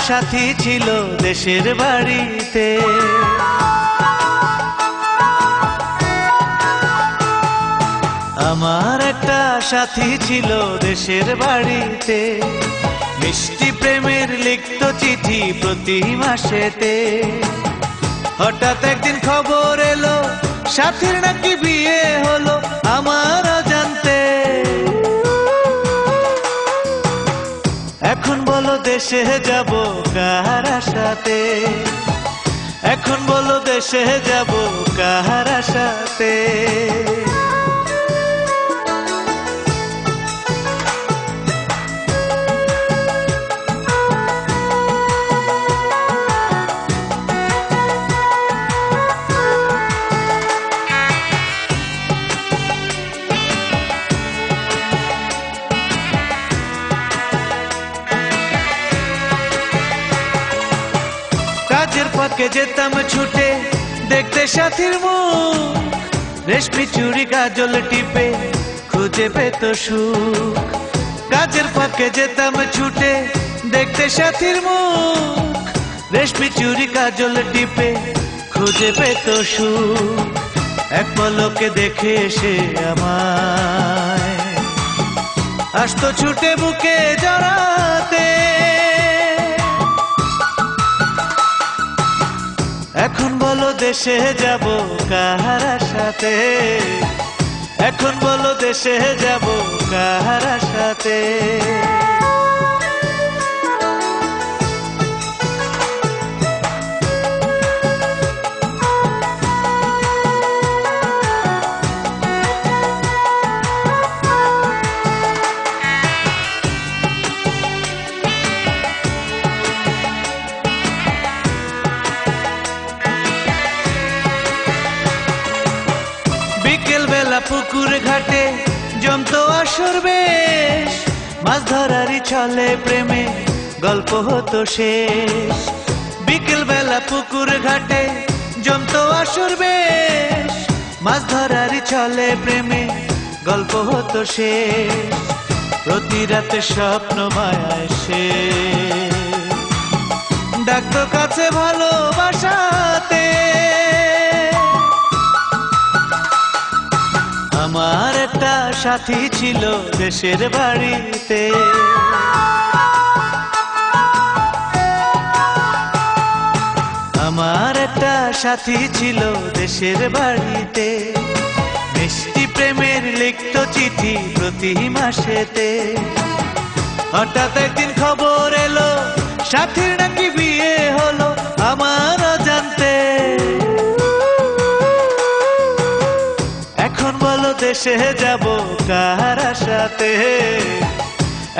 সাথী ছিল দেশের বাড়িতে। আমার একটা সাথী ছিল দেশের বাড়িতে, মিষ্টি প্রেমের লিখত চিঠি প্রতি মাসেতে। হঠাৎ একদিন খবর এলো সাথীর নাকি বিয়ে হলো আমার অজান্তে। এখন বলো দেশে যাব কার আশাতে, এখন বলো দেশে যাব কার আশাতে। কাজের ফাঁকে যেতাম ছুটে দেখতে সাথীর মুখ, রেশমি চুড়ি কাজল টিপে খুঁজে পেত সুখ। কাজের ফাঁকে যেতাম ছুটে দেখতে সাথীর মুখ, রেশমি চুড়ি কাজল টিপে খুঁজে পেত সুখ। এক পলকে দেখে এসে আমায় আসতো ছুটে বুকে জড়াতে। এখন বলো দেশে যাব কার আশাতে, এখন বলো দেশে যাব কার আশাতে। বিকেল বেলা পুকুর ঘাটে জমতো আসর বেশ, মাছ ধরারই ছলে প্রেমে গল্প হতো শেষ। বিকেল বেলা পুকুর ঘাটে জমতো আসর বেশ, মাছ ধরারই ছলে প্রেমে গল্প হতো শেষ। প্রতি রাতে স্বপ্ন মায়ায় সে ডাকতো কাছে ভালোবাসাতে। আমার একটা সাথী ছিল দেশের বাড়িতে, আমার একটা সাথী ছিল দেশের বাড়িতে, মিষ্টি প্রেমের লিখত চিঠি প্রতি মাসেতে। হঠাৎ একদিন খবর এলো সাথীর নাকি বিয়ে হলো আমার অজান্তে। এখন বলো দেশে যাব কার আশাতে,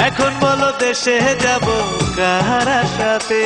এখন বলো দেশে যাব কার আশাতে।